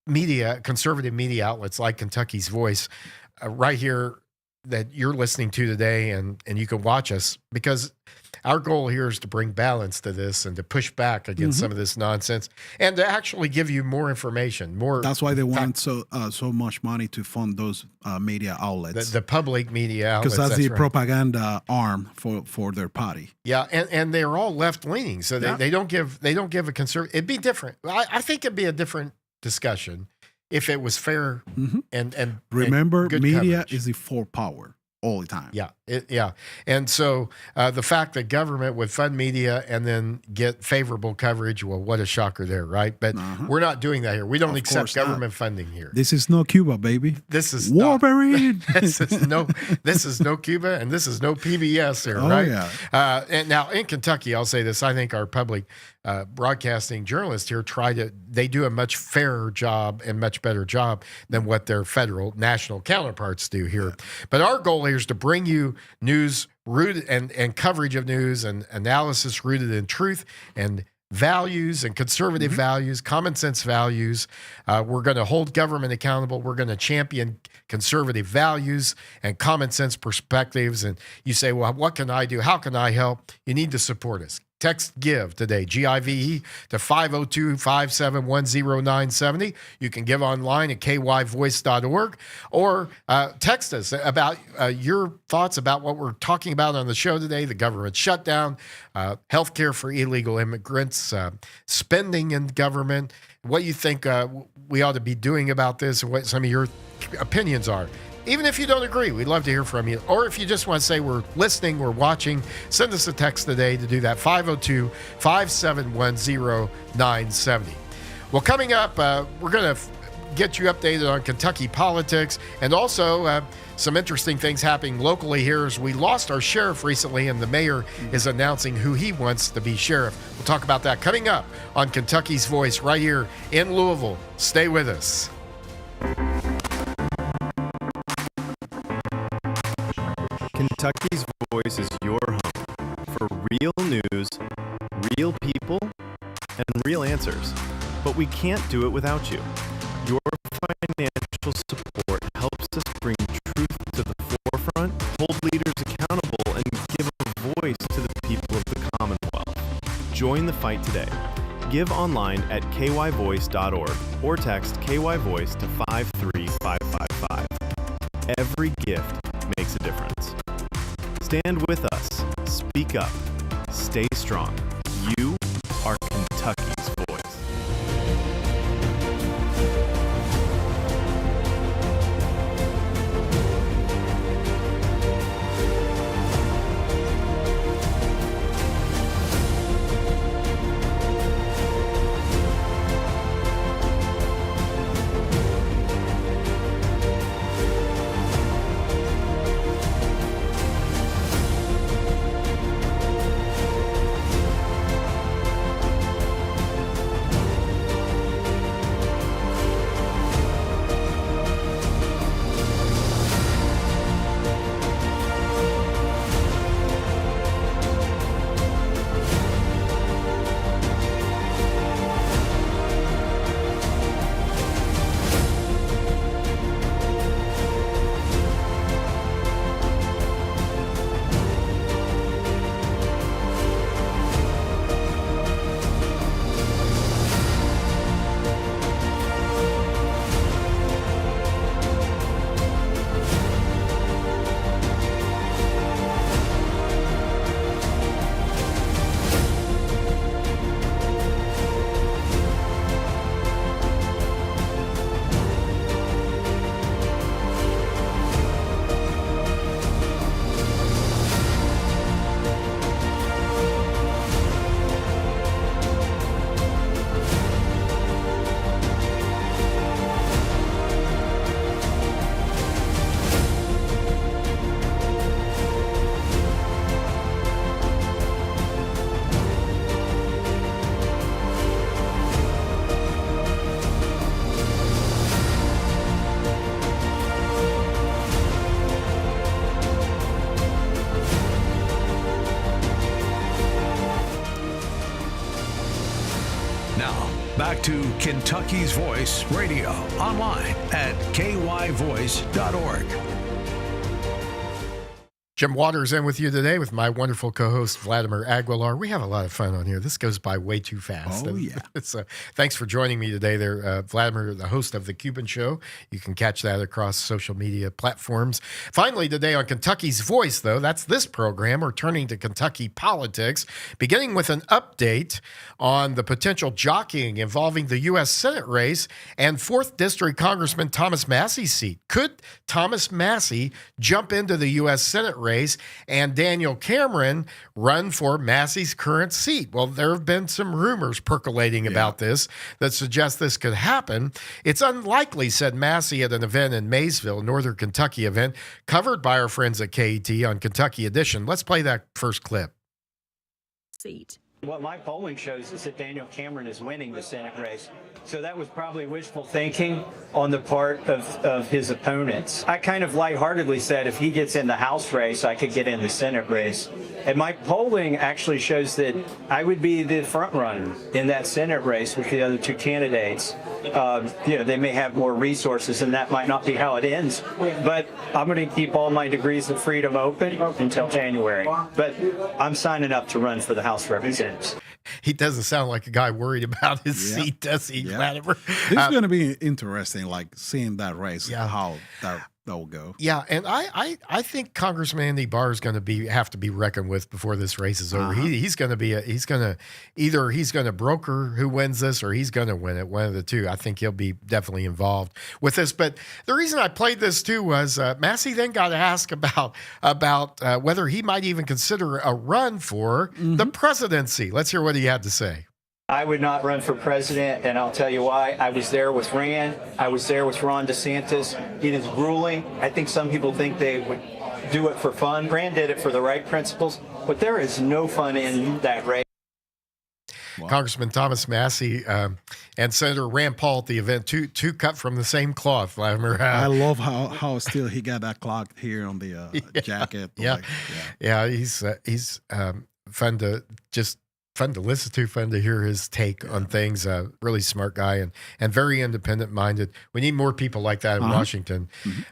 media, conservative media outlets like Kentucky's Voice, right here that you're listening to today, and you can watch us, because our goal here is to bring balance to this and to push back against some of this nonsense and to actually give you more information. That's why they want so much money to fund those media outlets. The public media outlets. Because that's the propaganda arm for their party. Yeah, and they're all left leaning, so they don't give a conservative. It'd be different. I think it'd be a different discussion if it was fair and remember, and good media coverage. is the full power all the time. Yeah. And so the fact that government would fund media and then get favorable coverage, well, what a shocker there, right? But we're not doing that here. We don't accept government funding here. This is no Cuba, baby. This is Wolverine. this is no Cuba, and this is no PBS here, right? Yeah. And now in Kentucky, I'll say this: I think our public broadcasting journalists here they do a much fairer job and much better job than what their federal national counterparts do here. But our goal here is to bring you news rooted and coverage of news and analysis rooted in truth and values and conservative values, common sense values. We're going to hold government accountable. We're going to champion conservative values and common sense perspectives. And you say, well, what can I do? How can I help? You need to support us. Text GIVE today, GIVE, to 502-571-0970. You can give online at kyvoice.org, or text us about your thoughts about what we're talking about on the show today: the government shutdown, health care for illegal immigrants, spending in government, what you think we ought to be doing about this, and what some of your opinions are. Even if you don't agree, we'd love to hear from you. Or if you just want to say we're listening, we're watching, send us a text today to do that, 502-571-0970. Well, coming up, we're going to get you updated on Kentucky politics, and also some interesting things happening locally here as we lost our sheriff recently, and the mayor is announcing who he wants to be sheriff. We'll talk about that coming up on Kentucky's Voice right here in Louisville. Stay with us. Kentucky's Voice is your home for real news, real people, and real answers. But we can't do it without you. Your financial support helps us bring truth to the forefront, hold leaders accountable, and give a voice to the people of the Commonwealth. Join the fight today. Give online at kyvoice.org or text KYVoice to 53555. Every gift makes a difference. Stand with us. Speak up. Stay strong. You are Kentucky's voice. Back to Kentucky's Voice Radio, online at kyvoice.org. Jim Waters in with you today with my wonderful co-host Vladimir Aguilar. We have a lot of fun on here. This goes by way too fast. Oh, yeah. So thanks for joining me today there, Vladimir, the host of The Cuban Show. You can catch that across social media platforms. Finally, today on Kentucky's Voice, though, that's this program. We're turning to Kentucky politics, beginning with an update on the potential jockeying involving the U.S. Senate race and 4th District Congressman Thomas Massey's seat. Could Thomas Massey jump into the U.S. Senate race and Daniel Cameron run for Massey's current seat? Well, there have been some rumors percolating about this that suggest this could happen. It's unlikely, said Massey at an event in Maysville, Northern Kentucky event, covered by our friends at KET on Kentucky Edition. Let's play that first clip. Seat. What my polling shows is that Daniel Cameron is winning the Senate race. So that was probably wishful thinking on the part of his opponents. I kind of lightheartedly said if he gets in the House race, I could get in the Senate race. And my polling actually shows that I would be the front runner in that Senate race with the other two candidates. They may have more resources, and that might not be how it ends. But I'm going to keep all my degrees of freedom open until January. But I'm signing up to run for the House of Representatives. He doesn't sound like a guy worried about his seat, does he, Vladimir? It's going to be interesting, like seeing that race, how that will go. Yeah, and I think Congressman Andy Barr is going to have to be reckoned with before this race is over. He's going to either he's going to broker who wins this or he's going to win it, one of the two. I think he'll be definitely involved with this. But the reason I played this too was Massey then got asked about whether he might even consider a run for the presidency. Let's hear what he had to say. I would not run for president, and I'll tell you why. I was there with Rand. I was there with Ron DeSantis. It is grueling. I think some people think they would do it for fun. Rand did it for the right principles, but there is no fun in that race. Wow. Congressman Thomas Massey and Senator Rand Paul at the event, two cut from the same cloth, Vladimir. I love how still he got that clock here on the jacket. He's fun to listen to, fun to hear his take on things. Really smart guy and very independent minded. We need more people like that in Washington.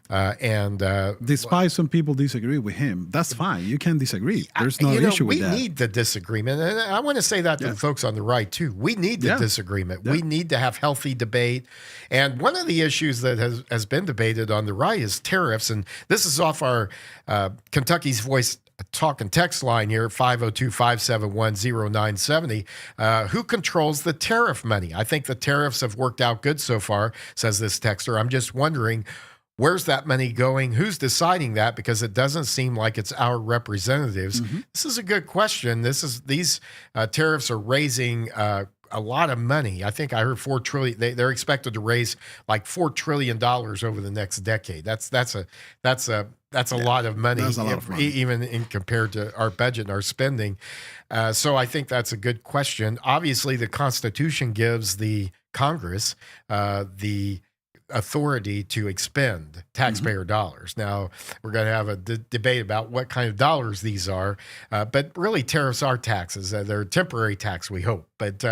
Despite some people disagree with him, that's fine. You can disagree. There's no issue with that. We need the disagreement. And I want to say that to the folks on the right too. We need the disagreement. We need to have healthy debate. And one of the issues that has been debated on the right is tariffs. And this is off our Kentucky's Voice talk and text line here, 502-571-0970. Who controls the tariff money? I think the tariffs have worked out good so far, says this texter. I'm just wondering, where's that money going? Who's deciding that? Because it doesn't seem like it's our representatives. This is a good question. These tariffs are raising a lot of money. I think I heard $4 trillion. They're expected to raise like $4 trillion over the next decade. That's a lot of money, even in compared to our budget and our spending. So I think that's a good question. Obviously, the Constitution gives the Congress the authority to expend taxpayer dollars. Now, we're going to have a debate about what kind of dollars these are, but really tariffs are taxes. They're temporary tax, we hope. But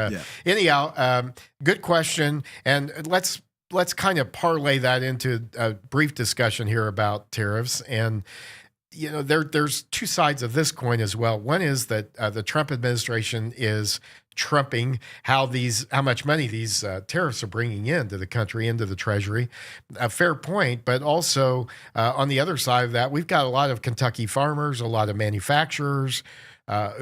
anyhow, good question. And let's kind of parlay that into a brief discussion here about tariffs. And there's two sides of this coin as well. One is that the Trump administration is trumping how much money these tariffs are bringing into the country, into the Treasury. A fair point, but also on the other side of that, we've got a lot of Kentucky farmers, a lot of manufacturers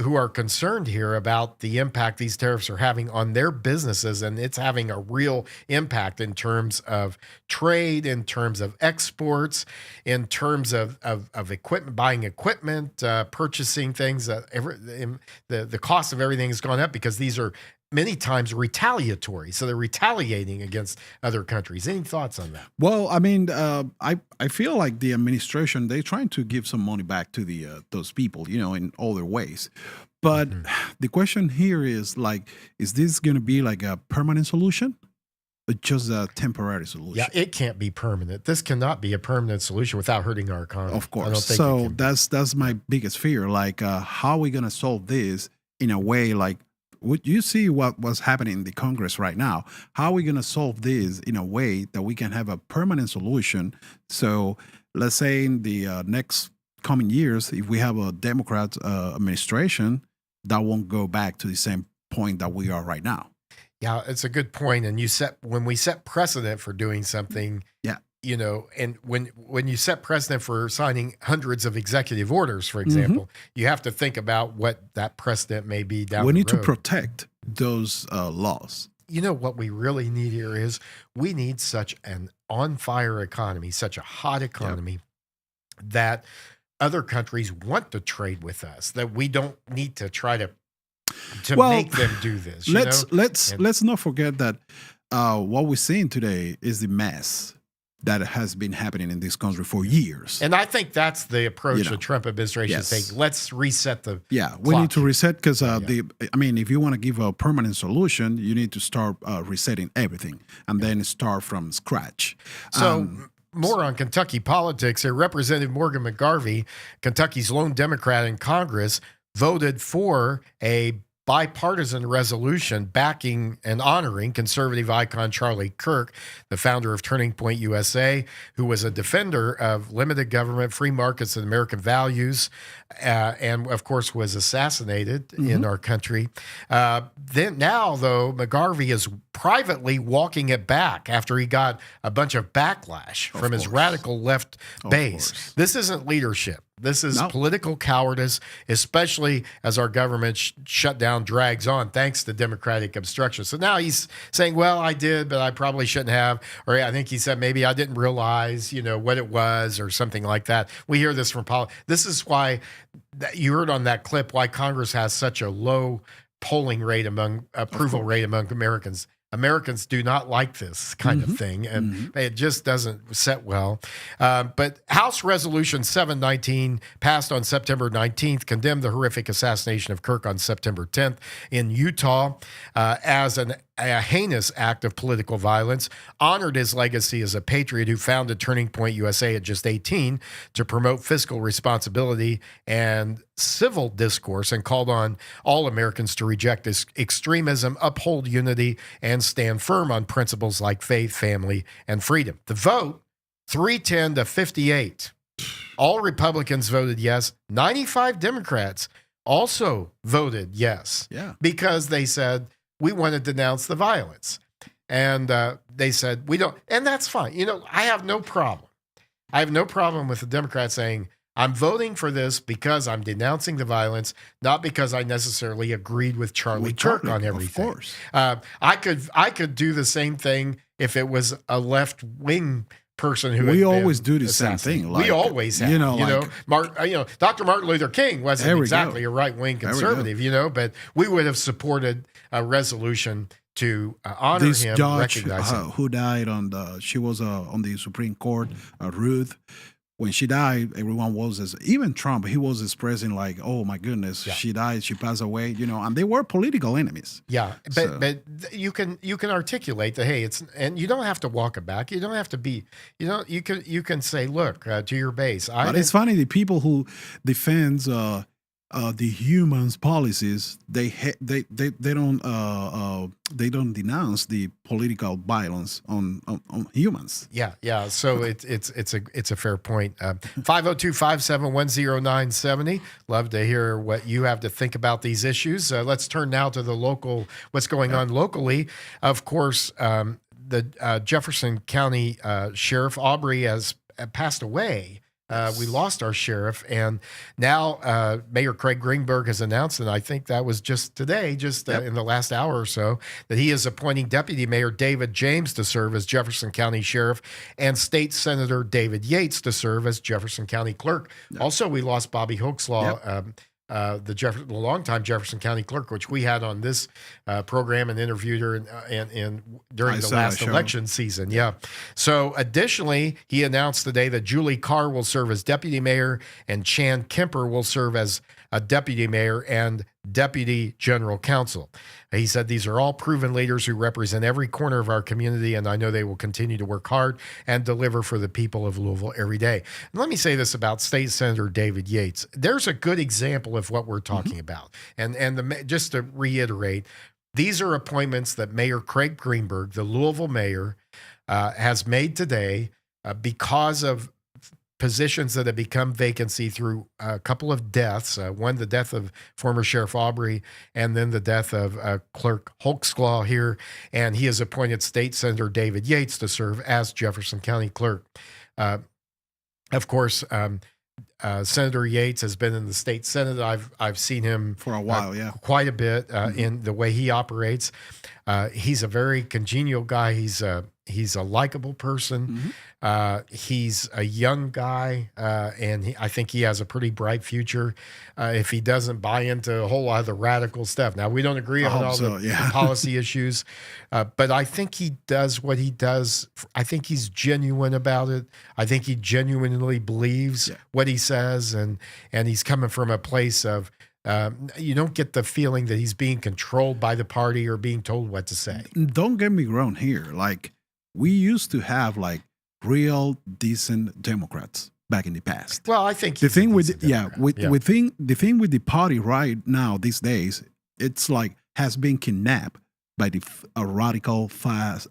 who are concerned here about the impact these tariffs are having on their businesses, and it's having a real impact in terms of trade, in terms of exports, in terms of equipment, buying equipment, purchasing things. The cost of everything has gone up because these are many times retaliatory. So they're retaliating against other countries. Any thoughts on that? Well, I mean, I feel like the administration, they're trying to give some money back to those people, in other ways. But the question here is is this going to be like a permanent solution? Or just a temporary solution? Yeah, it can't be permanent. This cannot be a permanent solution without hurting our economy. Of course. So that's my biggest fear. How are we going to solve this in a way would you see what's happening in the Congress right now? How are we going to solve this in a way that we can have a permanent solution? So let's say in the next coming years, if we have a Democrat administration, that won't go back to the same point that we are right now. Yeah, it's a good point. And when we set precedent for doing something, yeah, you know, and when you set precedent for signing hundreds of executive orders, for example, you have to think about what that precedent may be down the road. We need to protect those laws. You know, what we really need here is we need such an on-fire economy, such a hot economy that other countries want to trade with us, that we don't need to try to make them do this. Let's not forget that what we're seeing today is the mess that has been happening in this country for years. And I think that's the approach the Trump administration is taking. Let's reset the we need to reset because if you want to give a permanent solution, you need to start resetting everything and then start from scratch. So more on Kentucky politics here. Representative Morgan McGarvey, Kentucky's lone Democrat in Congress, voted for a bipartisan resolution backing and honoring conservative icon Charlie Kirk, the founder of Turning Point USA, who was a defender of limited government, free markets, and American values, and of course was assassinated in our country. Now, though, McGarvey is privately walking it back after he got a bunch of backlash from his radical left base. This isn't leadership. This is political cowardice, especially as our government shutdown drags on thanks to Democratic obstruction. So now he's saying, well, I did, but I probably shouldn't have. Or I think he said maybe I didn't realize, what it was or something like that. We hear this from This is why you heard on that clip why Congress has such a low polling rate approval rate among Americans. Americans do not like this kind of thing, and it just doesn't set well. But House Resolution 719, passed on September 19th, condemned the horrific assassination of Kirk on September 10th in Utah as a heinous act of political violence, honored his legacy as a patriot who founded Turning Point USA at just 18 to promote fiscal responsibility and civil discourse, and called on all Americans to reject this extremism, uphold unity, and stand firm on principles like faith, family, and freedom. The vote, 310 to 58. All Republicans voted yes. 95 Democrats also voted yes. Yeah. Because they said, we want to denounce the violence. And they said, we don't. And that's fine. I have no problem. I have no problem with the Democrats saying, I'm voting for this because I'm denouncing the violence, not because I necessarily agreed with Charlie Kirk on everything. Of course. I could do the same thing if it was a left-wing person who we always do the same thing. We always have. Dr. Martin Luther King wasn't exactly a right-wing conservative, but we would have supported a resolution to honor this him, judge recognize him. Who died she was on the Supreme Court, Ruth. When she died, everyone was, even Trump, he was expressing like, oh my goodness, she died, she passed away, and they were political enemies. Yeah, but you can articulate that, hey, and you don't have to walk it back. You don't have to be, you can say, look, to your base. But it's funny, the people who defends the humans policies, they don't denounce the political violence on humans. Yeah. So it's a fair point. 502-571-0970. Love to hear what you have to think about these issues. Let's turn now to what's going on locally. Of course, the Jefferson County Sheriff Aubrey has passed away. We lost our sheriff, and now Mayor Craig Greenberg has announced, and I think that was just today, in the last hour or so, that he is appointing Deputy Mayor David James to serve as Jefferson County Sheriff and State Senator David Yates to serve as Jefferson County Clerk. Also, we lost Bobby Hoekslaw, the longtime Jefferson County Clerk, which we had on this program and interviewed her during the last election season. Yeah. So additionally, he announced today that Julie Carr will serve as deputy mayor and Chan Kemper will serve as a deputy mayor, and Deputy General Counsel. He said, these are all proven leaders who represent every corner of our community, and I know they will continue to work hard and deliver for the people of Louisville every day. And let me say this about State Senator David Yates. There's a good example of what we're talking about. And just to reiterate, these are appointments that Mayor Craig Greenberg, the Louisville mayor, has made today because of positions that have become vacancy through a couple of deaths. One, the death of former Sheriff Aubrey, and then the death of Clerk Holtzclaw here. And he has appointed State Senator David Yates to serve as Jefferson County Clerk. Of course, Senator Yates has been in the state Senate. I've seen him for a while, quite a bit in the way he operates. He's a very congenial guy. He's a likable person. He's a young guy, and I think he has a pretty bright future if he doesn't buy into a whole lot of the radical stuff. Now, we don't agree on all the policy issues, but I think he does what he does. I think he's genuine about it. I think he genuinely believes what he says, and he's coming from a place of you don't get the feeling that he's being controlled by the party or being told what to say. Don't get me wrong here. Like, we used to have like real decent Democrats back in the past. Well, I think the thing with the thing with the party right now these days, it's like has been kidnapped by the radical fast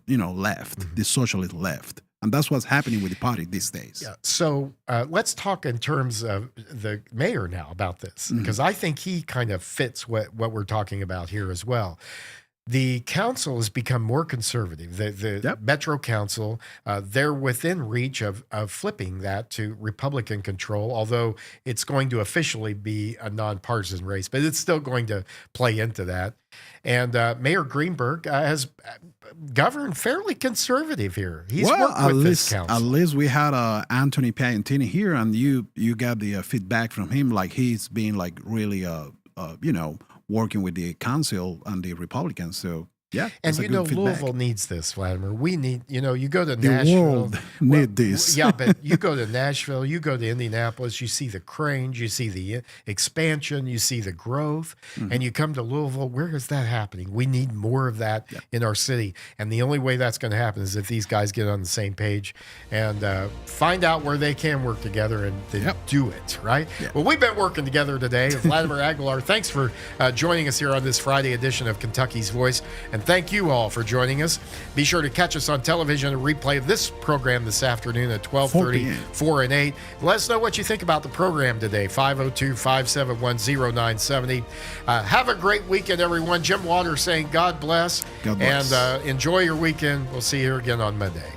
left, the socialist left. And that's what's happening with the party these days. Yeah. So let's talk in terms of the mayor now about this, because I think he kind of fits what we're talking about here as well. The council has become more conservative. The Metro Council, they're within reach of flipping that to Republican control, although it's going to officially be a nonpartisan race, but it's still going to play into that. And Mayor Greenberg has governed fairly conservative here. He's worked with this council. At least we had Anthony Piantini here, and you got the feedback from him, like he's been like really working with the council and the Republicans. So yeah, and Louisville needs this, Vladimir. We need, you go to the Nashville. World need this. Yeah, but you go to Nashville, you go to Indianapolis, you see the cranes, you see the expansion, you see the growth, and you come to Louisville. Where is that happening? We need more of that in our city, and the only way that's going to happen is if these guys get on the same page and find out where they can work together and do it, right? Yeah. Well, we've been working together today. Vladimir Aguilar, thanks for joining us here on this Friday edition of Kentucky's Voice. And thank you all for joining us. Be sure to catch us on television and replay this program this afternoon at 12:30, 4 and 8. Let us know what you think about the program today, 502-571-0970. Have a great weekend, everyone. Jim Waters saying God bless. God bless. And enjoy your weekend. We'll see you again on Monday.